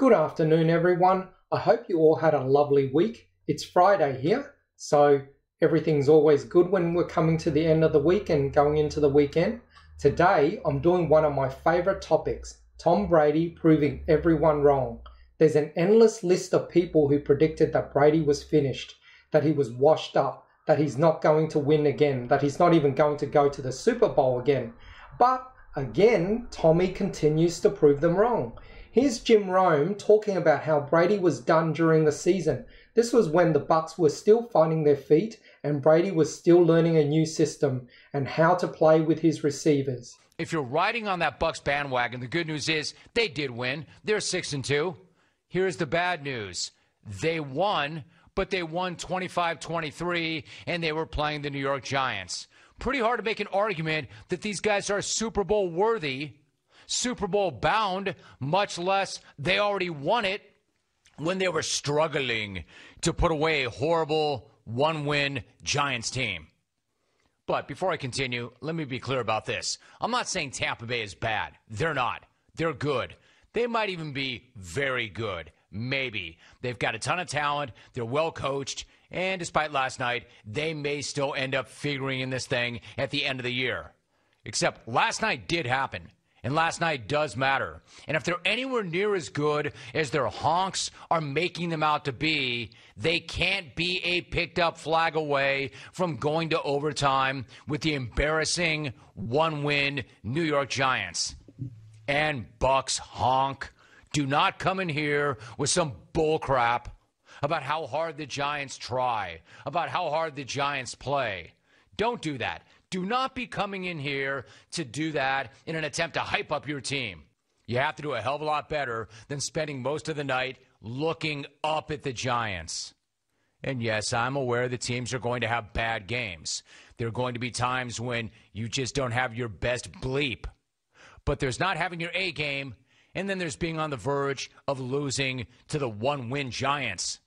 Good afternoon, everyone. I hope you all had a lovely week. It's Friday here, so everything's always good when we're coming to the end of the week and going into the weekend. Today, I'm doing one of my favorite topics, Tom Brady proving everyone wrong. There's an endless list of people who predicted that Brady was finished, that he was washed up, that he's not going to win again, that he's not even going to go to the Super Bowl again. But again, Tommy continues to prove them wrong. Here's Jim Rome talking about how Brady was done during the season. This was when the Bucs were still finding their feet and Brady was still learning a new system and how to play with his receivers. If you're riding on that Bucs bandwagon, the good news is they did win. They're 6-2. Here's the bad news. They won, but they won 25-23, and they were playing the New York Giants. Pretty hard to make an argument that these guys are Super Bowl worthy, Super Bowl bound, much less they already won it when they were struggling to put away a horrible one-win Giants team. But before I continue, let me be clear about this. I'm not saying Tampa Bay is bad. They're not. They're good. They might even be very good. Maybe. They've got a ton of talent. They're well coached. And despite last night, they may still end up figuring in this thing at the end of the year. Except last night did happen. And last night does matter. And if they're anywhere near as good as their honks are making them out to be, they can't be a picked-up flag away from going to overtime with the embarrassing one-win New York Giants. And Bucs honk. Do not come in here with some bullcrap about how hard the Giants try, about how hard the Giants play. Don't do that. Do not be coming in here to do that in an attempt to hype up your team. You have to do a hell of a lot better than spending most of the night looking up at the Giants. And yes, I'm aware the teams are going to have bad games. There are going to be times when you just don't have your best bleep. But there's not having your A game, and then there's being on the verge of losing to the one-win Giants.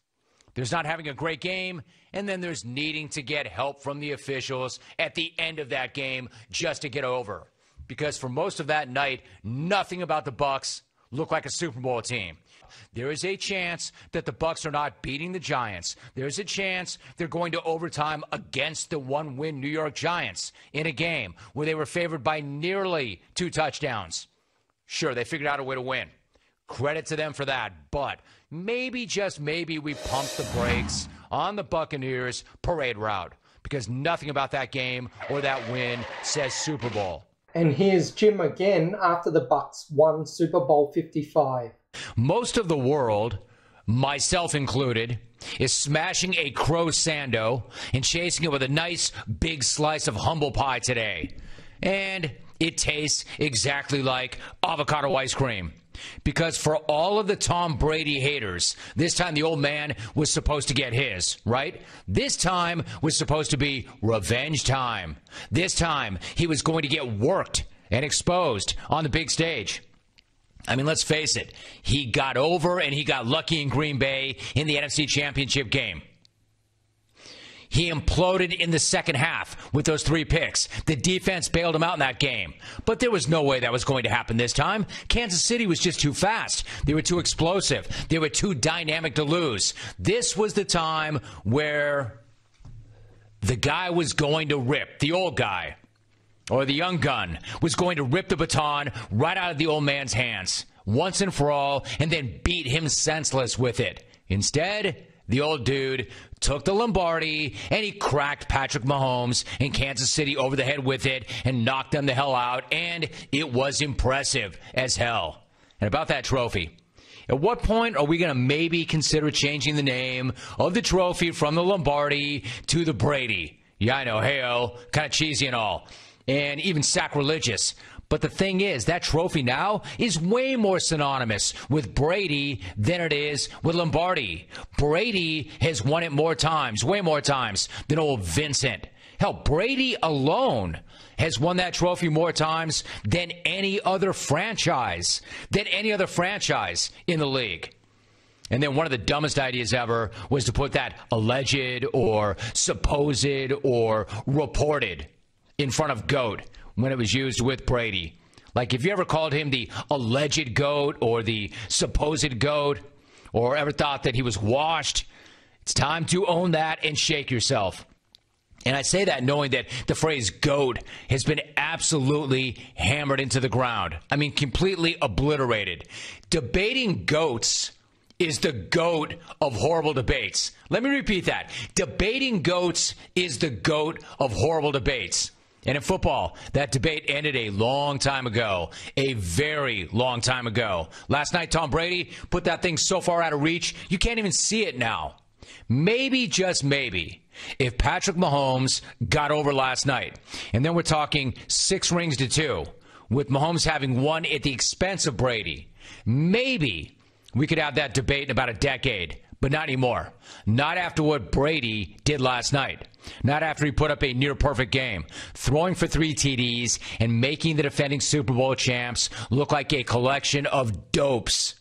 There's not having a great game, and then there's needing to get help from the officials at the end of that game just to get over. Because for most of that night, nothing about the Bucs looked like a Super Bowl team. There is a chance that the Bucs are not beating the Giants. There's a chance they're going to overtime against the one-win New York Giants in a game where they were favored by nearly 2 touchdowns. Sure, they figured out a way to win. Credit to them for that, but maybe, just maybe, we pumped the brakes on the Buccaneers parade route because nothing about that game or that win says Super Bowl. And here's Jim again after the Bucs won Super Bowl 55. Most of the world, myself included, is smashing a croissant and chasing it with a nice big slice of humble pie today. And it tastes exactly like avocado ice cream. Because for all of the Tom Brady haters, this time the old man was supposed to get his, right? This time was supposed to be revenge time. This time he was going to get worked and exposed on the big stage. I mean, let's face it. He got over and he got lucky in Green Bay in the NFC Championship game. He imploded in the second half with those 3 picks. The defense bailed him out in that game. But there was no way that was going to happen this time. Kansas City was just too fast. They were too explosive. They were too dynamic to lose. This was the time where the guy was going to rip, the old guy, or the young gun, was going to rip the baton right out of the old man's hands, once and for all, and then beat him senseless with it. Instead, the old dude took the Lombardi and he cracked Patrick Mahomes in Kansas City over the head with it and knocked them the hell out, and it was impressive as hell. And about that trophy, at what point are we going to maybe consider changing the name of the trophy from the Lombardi to the Brady? Yeah, I know, hey-oh, kind of cheesy and all, and even sacrilegious. But the thing is, that trophy now is way more synonymous with Brady than it is with Lombardi. Brady has won it more times, way more times, than old Vincent. Hell, Brady alone has won that trophy more times than any other franchise in the league. And then one of the dumbest ideas ever was to put that alleged or supposed or reported in front of GOAT when it was used with Brady. Like if you ever called him the alleged GOAT or the supposed GOAT or ever thought that he was washed, it's time to own that and shake yourself. And I say that knowing that the phrase GOAT has been absolutely hammered into the ground. I mean, completely obliterated. Debating GOATs is the GOAT of horrible debates. Let me repeat that. Debating GOATs is the GOAT of horrible debates. And in football, that debate ended a long time ago, a very long time ago. Last night, Tom Brady put that thing so far out of reach, you can't even see it now. Maybe, just maybe, if Patrick Mahomes got over last night, and then we're talking 6 rings to 2, with Mahomes having won at the expense of Brady, maybe we could have that debate in about a decade. But not anymore. Not after what Brady did last night. Not after he put up a near-perfect game, throwing for 3 TDs and making the defending Super Bowl champs look like a collection of dopes.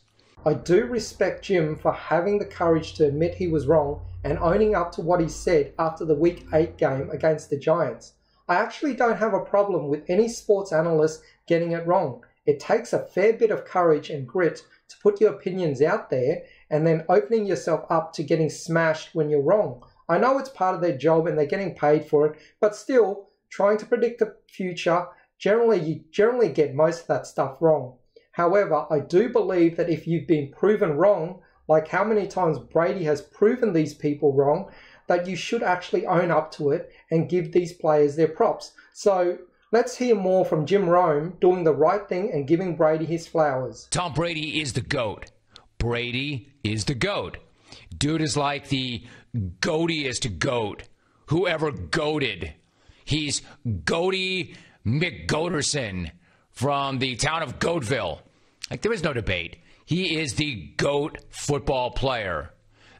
I do respect Jim for having the courage to admit he was wrong and owning up to what he said after the Week 8 game against the Giants. I actually don't have a problem with any sports analyst getting it wrong. It takes a fair bit of courage and grit to put your opinions out there and then opening yourself up to getting smashed when you're wrong. I know it's part of their job and they're getting paid for it, but still, trying to predict the future, you generally get most of that stuff wrong. However, I do believe that if you've been proven wrong, like how many times Brady has proven these people wrong, that you should actually own up to it and give these players their props. So let's hear more from Jim Rome doing the right thing and giving Brady his flowers. Tom Brady is the GOAT. Brady is the GOAT. Dude is like the goatiest GOAT who ever goated. He's Goaty McGoaterson from the town of Goatville. Like, there is no debate. He is the GOAT football player.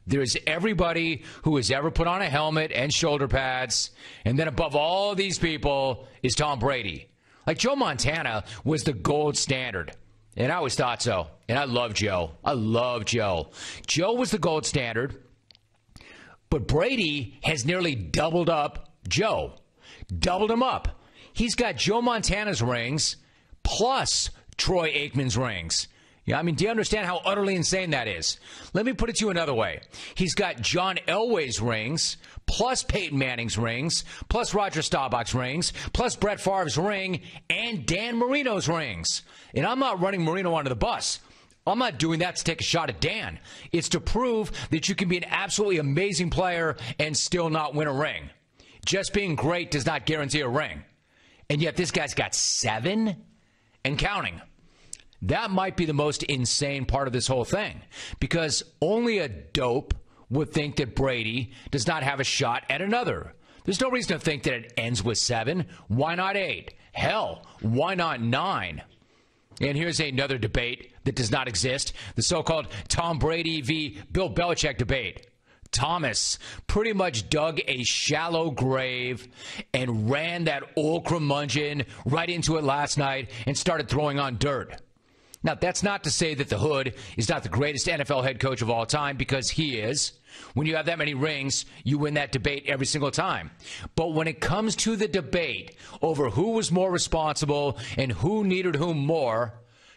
There's everybody who has ever put on a helmet and shoulder pads, and then above all these people is Tom Brady. Like, Joe Montana was the gold standard. And I always thought so. And I love Joe. I love Joe. Joe was the gold standard. But Brady has nearly doubled up Joe. Doubled him up. He's got Joe Montana's rings plus Troy Aikman's rings. Yeah, I mean, do you understand how utterly insane that is? Let me put it to you another way. He's got John Elway's rings, plus Peyton Manning's rings, plus Roger Staubach's rings, plus Brett Favre's ring, and Dan Marino's rings. And I'm not running Marino onto the bus. I'm not doing that to take a shot at Dan. It's to prove that you can be an absolutely amazing player and still not win a ring. Just being great does not guarantee a ring. And yet this guy's got 7 and counting. That might be the most insane part of this whole thing, because only a dope would think that Brady does not have a shot at another. There's no reason to think that it ends with 7. Why not 8? Hell, why not 9? And here's another debate that does not exist, the so-called Tom Brady v. Bill Belichick debate. Thomas pretty much dug a shallow grave and ran that old curmudgeon right into it last night and started throwing on dirt. Now, that's not to say that the Hood is not the greatest NFL head coach of all time, because he is. When you have that many rings, you win that debate every single time. But when it comes to the debate over who was more responsible and who needed whom more,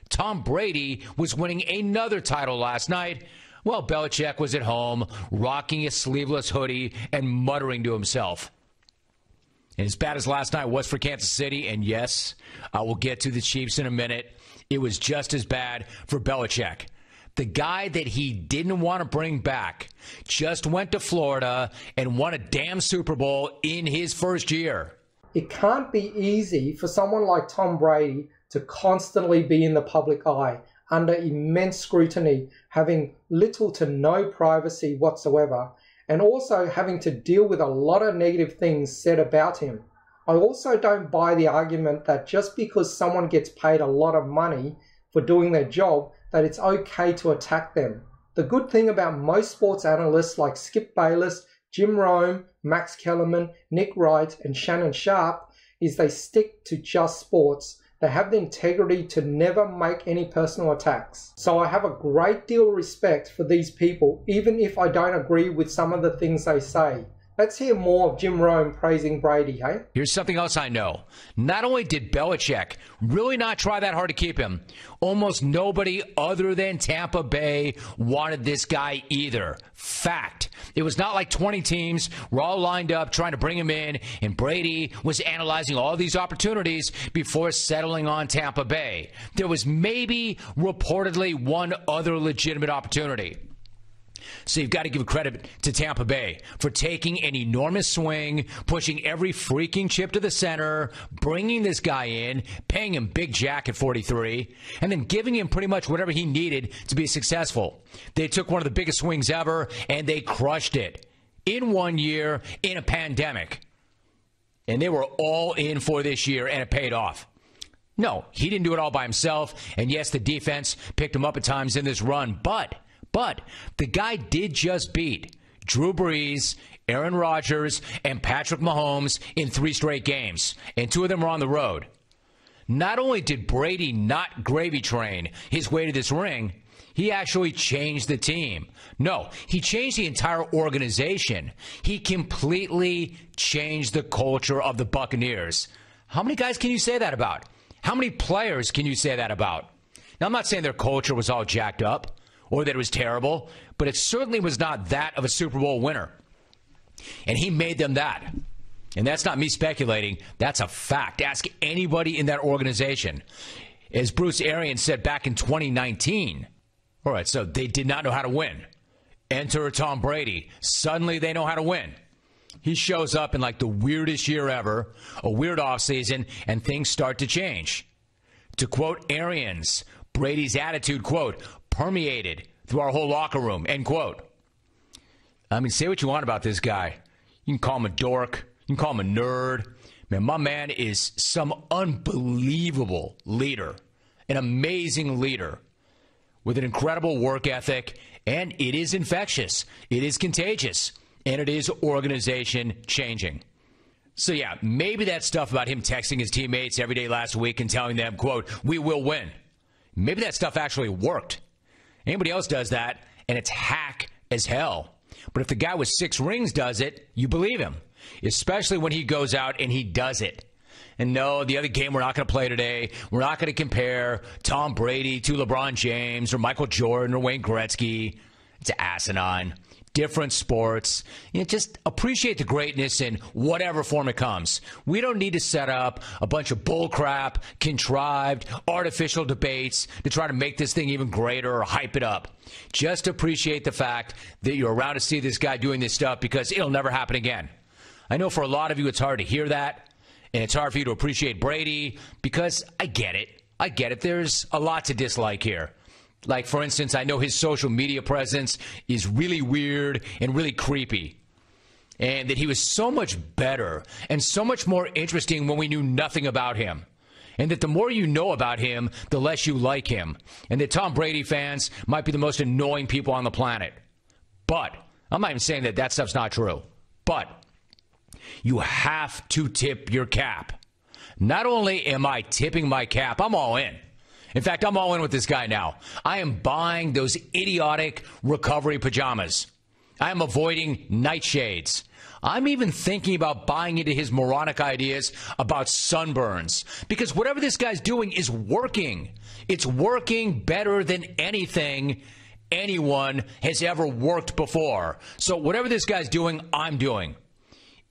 Tom Brady was winning another title last night, while Belichick was at home, rocking a sleeveless hoodie and muttering to himself. And as bad as last night was for Kansas City, and yes, I will get to the Chiefs in a minute, it was just as bad for Belichick. The guy that he didn't want to bring back just went to Florida and won a damn Super Bowl in his first year. It can't be easy for someone like Tom Brady to constantly be in the public eye under immense scrutiny, having little to no privacy whatsoever, and also having to deal with a lot of negative things said about him. I also don't buy the argument that just because someone gets paid a lot of money for doing their job, that it's okay to attack them. The good thing about most sports analysts like Skip Bayless, Jim Rome, Max Kellerman, Nick Wright, and Shannon Sharp is they stick to just sports. They have the integrity to never make any personal attacks. So I have a great deal of respect for these people, even if I don't agree with some of the things they say. Let's hear more of Jim Rome praising Brady, hey? Here's something else I know. Not only did Belichick really not try that hard to keep him, almost nobody other than Tampa Bay wanted this guy either. Fact. It was not like 20 teams were all lined up trying to bring him in, and Brady was analyzing all these opportunities before settling on Tampa Bay. There was maybe reportedly one other legitimate opportunity. So you've got to give credit to Tampa Bay for taking an enormous swing, pushing every freaking chip to the center, bringing this guy in, paying him big jack at 43, and then giving him pretty much whatever he needed to be successful. They took one of the biggest swings ever, and they crushed it in 1 year in a pandemic. And they were all in for this year, and it paid off. No, he didn't do it all by himself, and yes, the defense picked him up at times in this run, but the guy did just beat Drew Brees, Aaron Rodgers, and Patrick Mahomes in 3 straight games, and 2 of them were on the road. Not only did Brady not gravy train his way to this ring, he actually changed the team. No, he changed the entire organization. He completely changed the culture of the Buccaneers. How many guys can you say that about? How many players can you say that about? Now, I'm not saying their culture was all jacked up or that it was terrible, but it certainly was not that of a Super Bowl winner. And he made them that. And that's not me speculating. That's a fact. Ask anybody in that organization. As Bruce Arians said back in 2019, all right, so they did not know how to win. Enter Tom Brady. Suddenly they know how to win. He shows up in like the weirdest year ever, a weird offseason, and things start to change. To quote Arians, Brady's attitude, quote, permeated through our whole locker room, end quote. I mean, say what you want about this guy. You can call him a dork. You can call him a nerd. Man, my man is some unbelievable leader, an amazing leader with an incredible work ethic, and it is infectious. It is contagious, and it is organization changing. So, yeah, maybe that stuff about him texting his teammates every day last week and telling them, quote, we will win. Maybe that stuff actually worked. Anybody else does that, and it's hack as hell. But if the guy with 6 rings does it, you believe him, especially when he goes out and he does it. And no, the other game we're not going to play today, we're not going to compare Tom Brady to LeBron James or Michael Jordan or Wayne Gretzky. It's asinine. Different sports. You know, just appreciate the greatness in whatever form it comes. We don't need to set up a bunch of bullcrap, contrived, artificial debates to try to make this thing even greater or hype it up. Just appreciate the fact that you're around to see this guy doing this stuff because it'll never happen again. I know for a lot of you it's hard to hear that, and it's hard for you to appreciate Brady because I get it. I get it. There's a lot to dislike here. Like, for instance, I know his social media presence is really weird and really creepy. And that he was so much better and so much more interesting when we knew nothing about him. And that the more you know about him, the less you like him. And that Tom Brady fans might be the most annoying people on the planet. But I'm not even saying that that stuff's not true. But you have to tip your cap. Not only am I tipping my cap, I'm all in. In fact, I'm all in with this guy now. I am buying those idiotic recovery pajamas. I am avoiding nightshades. I'm even thinking about buying into his moronic ideas about sunburns. Because whatever this guy's doing is working. It's working better than anything anyone has ever worked before. So whatever this guy's doing, I'm doing.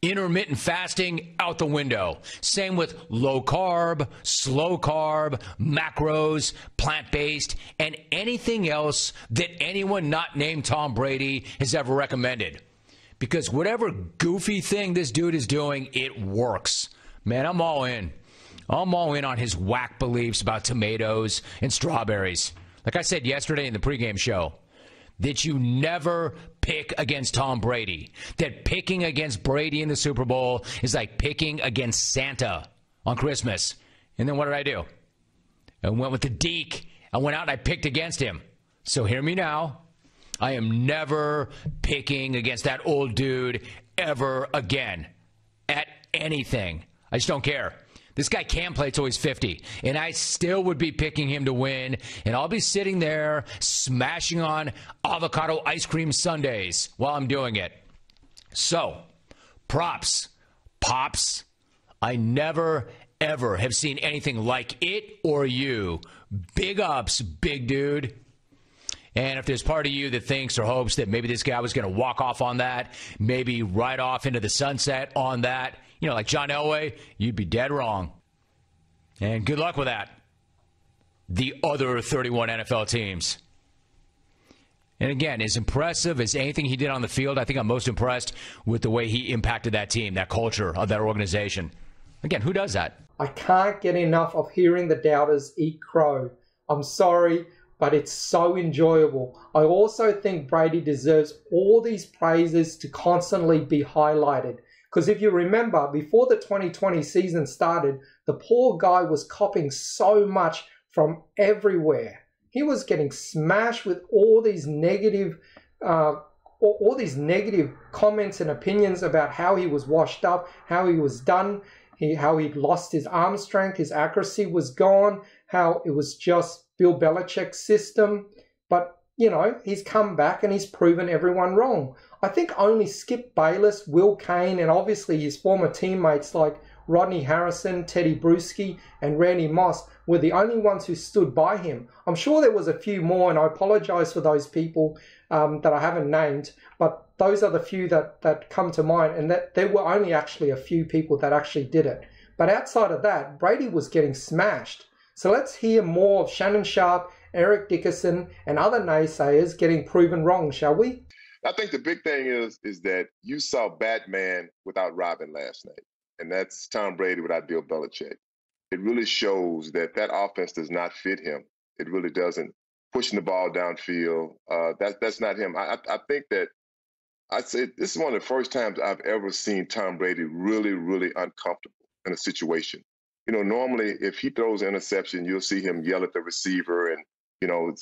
Intermittent fasting, out the window. Same with low carb, slow carb, macros, plant-based, and anything else that anyone not named Tom Brady has ever recommended. Because whatever goofy thing this dude is doing, it works. Man, I'm all in. I'm all in on his whack beliefs about tomatoes and strawberries. Like I said yesterday in the pregame show, that you never pick against Tom Brady. That picking against Brady in the Super Bowl is like picking against Santa on Christmas. And then what did I do? I went with the Deke. I went out and I picked against him. So hear me now. I am never picking against that old dude ever again at anything. I just don't care. This guy can play till he's 50, and I still would be picking him to win, and I'll be sitting there smashing on avocado ice cream sundaes while I'm doing it. So, Props. Pops. I never, ever have seen anything like it or you. Big ups, big dude. And if there's part of you that thinks or hopes that maybe this guy was going to walk off on that, maybe ride off into the sunset on that, like John Elway, you'd be dead wrong. And good luck with that. The other 31 NFL teams. And again, as impressive as anything he did on the field, I think I'm most impressed with the way he impacted that team, that culture of that organization. Again, who does that? I can't get enough of hearing the doubters eat crow. I'm sorry, but it's so enjoyable. I also think Brady deserves all these praises to constantly be highlighted. Because if you remember, before the 2020 season started, the poor guy was copping so much from everywhere. He was getting smashed with all these negative comments and opinions about how he was washed up, how he was done, how he'd lost his arm strength, his accuracy was gone, how it was just Bill Belichick's system. But, he's come back and he's proven everyone wrong. I think only Skip Bayless, Will Kane, and obviously his former teammates like Rodney Harrison, Teddy Bruschi, and Randy Moss were the only ones who stood by him. I'm sure there was a few more, and I apologize for those people that I haven't named, but those are the few that come to mind, and that there were only actually a few people that actually did it. But outside of that, Brady was getting smashed. So let's hear more of Shannon Sharpe, Eric Dickerson, and other naysayers getting proven wrong, shall we? I think the big thing is that you saw Batman without Robin last night, and that's Tom Brady without Bill Belichick. It really shows that offense does not fit him. It really doesn't. Pushing the ball downfield, that's not him. I think that I'd say this is one of the first times I've ever seen Tom Brady really, really uncomfortable in a situation. Normally if he throws an interception, you'll see him yell at the receiver and,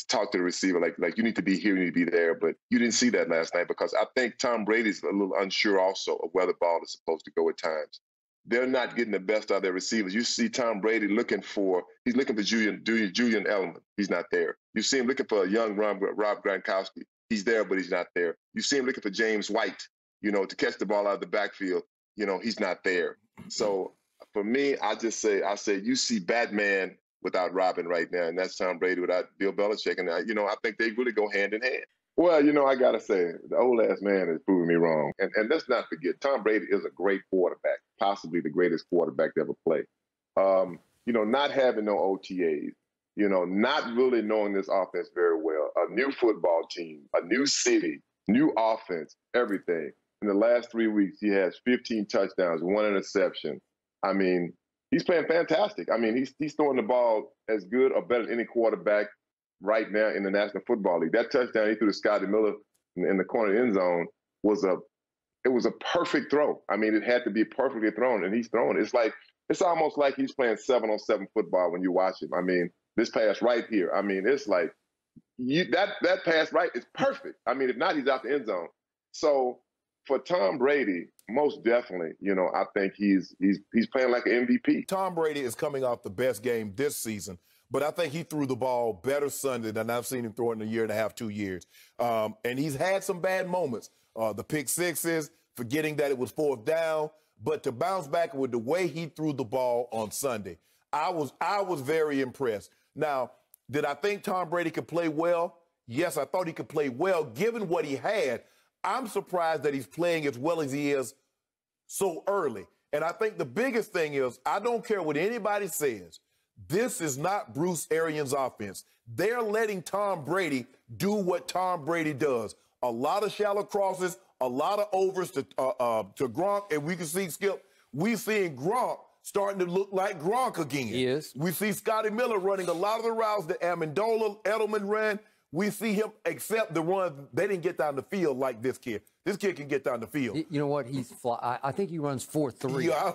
talk to the receiver like you need to be here, you need to be there. But you didn't see that last night because I think Tom Brady's a little unsure also of where the ball is supposed to go at times. They're not getting the best out of their receivers. You see Tom Brady looking for Julian Edelman. He's not there. You see him looking for a young Rob Gronkowski. He's there, but he's not there. You see him looking for James White, to catch the ball out of the backfield. He's not there. So for me, I say you see Batman without Robin right now, and that's Tom Brady without Bill Belichick. And, I think they really go hand in hand. Well, I got to say, the old-ass man is proving me wrong. And let's not forget, Tom Brady is a great quarterback, possibly the greatest quarterback to ever play. Not having no OTAs, not really knowing this offense very well, a new football team, a new city, new offense, everything. In the last 3 weeks, he has 15 touchdowns, 1 interception. I mean, he's playing fantastic. I mean, he's throwing the ball as good or better than any quarterback right now in the National Football League. That touchdown he threw to Scotty Miller in the corner of the end zone was a perfect throw. I mean, it had to be perfectly thrown, and he's throwing it. It's almost like he's playing 7-on-7 football when you watch him. I mean, this pass right here. I mean, it's like that pass right is perfect. I mean, if not, he's out the end zone. So for Tom Brady, most definitely, I think he's playing like an MVP. Tom Brady is coming off the best game this season, but I think he threw the ball better Sunday than I've seen him throw it in a year and a half, 2 years. And he's had some bad moments. The pick sixes, forgetting that it was 4th down, but to bounce back with the way he threw the ball on Sunday, I was very impressed. Now, did I think Tom Brady could play well? Yes, I thought he could play well given what he had. I'm surprised that he's playing as well as he is so early. And I think the biggest thing is, I don't care what anybody says, this is not Bruce Arians' offense. They're letting Tom Brady do what Tom Brady does. A lot of shallow crosses, a lot of overs to Gronk, and we can see Skip. We seeing Gronk starting to look like Gronk again. He is. We see Scotty Miller running a lot of the routes that Amendola, Edelman ran. We see him accept the run. They didn't get down the field like this kid. This kid can get down the field. You know what? I think he runs 4.3. Yeah,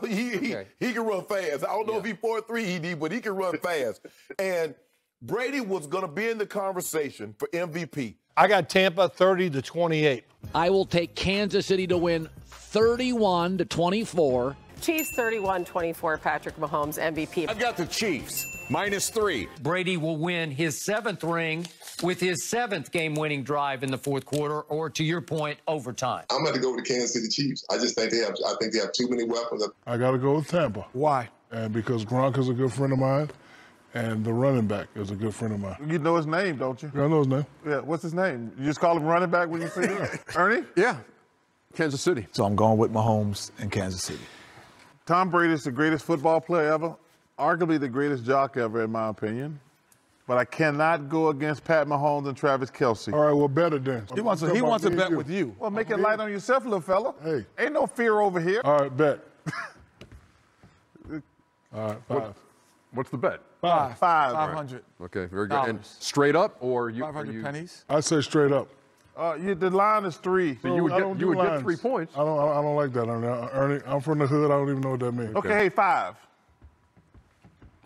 he can run fast. I don't know if he's 4.3, but he can run fast. And Brady was going to be in the conversation for MVP. I got Tampa 30-28. I will take Kansas City to win 31-24. Chiefs 31-24, Patrick Mahomes MVP. I've got the Chiefs, -3. Brady will win his 7th ring with his 7th game-winning drive in the 4th quarter, or to your point, overtime. I'm going to go with the Kansas City Chiefs. I think they have too many weapons. I got to go with Tampa. Why? And because Gronk is a good friend of mine, and the running back is a good friend of mine. You know his name, don't you? Yeah, I know his name. Yeah, what's his name? You just call him running back when you see him? Ernie? Yeah, Kansas City. So I'm going with Mahomes and Kansas City. Tom Brady is the greatest football player ever, arguably the greatest jock ever, in my opinion. But I cannot go against Pat Mahomes and Travis Kelce. All right, well, better then. He wants to bet with you. Well, make it light on yourself, little fella. Hey. Ain't no fear over here. All right, bet. All right, 5. What's the bet? 5. 500. Okay, very good. And straight up, or you? 500 pennies. I say straight up. The line is 3. So you would get 3 points. I don't like that, Ernie. I'm from the hood. I don't even know what that means. Okay, hey, 5.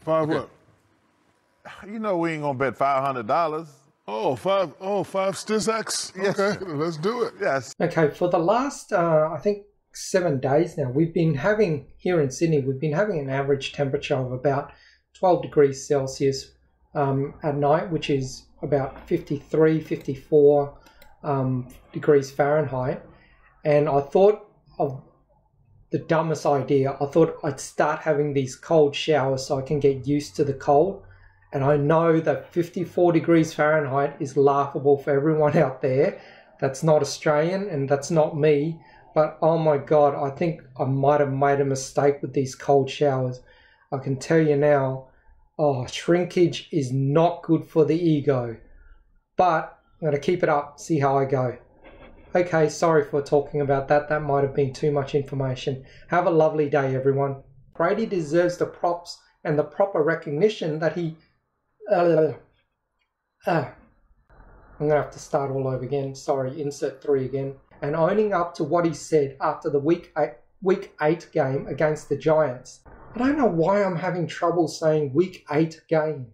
5 what? You know we ain't gonna bet $500. Oh, 5 Stizacks? Yes. Okay, let's do it. Yes. Okay, for the last, I think, 7 days now, we've been having, here in Sydney, we've been having an average temperature of about 12 degrees Celsius at night, which is about 53, 54 degrees Fahrenheit. And I thought of the dumbest idea. I thought I'd start having these cold showers so I can get used to the cold. And I know that 54 degrees Fahrenheit is laughable for everyone out there that's not Australian, and that's not me. But oh my God, I think I might have made a mistake with these cold showers. I can tell you now, shrinkage is not good for the ego. But I'm going to keep it up, see how I go. Okay, sorry for talking about that. That might have been too much information. Have a lovely day, everyone. Brady deserves the props and the proper recognition that he... I'm going to have to start all over again. Sorry, insert 3 again. And owning up to what he said after the Week 8 game against the Giants. I don't know why I'm having trouble saying Week 8 game.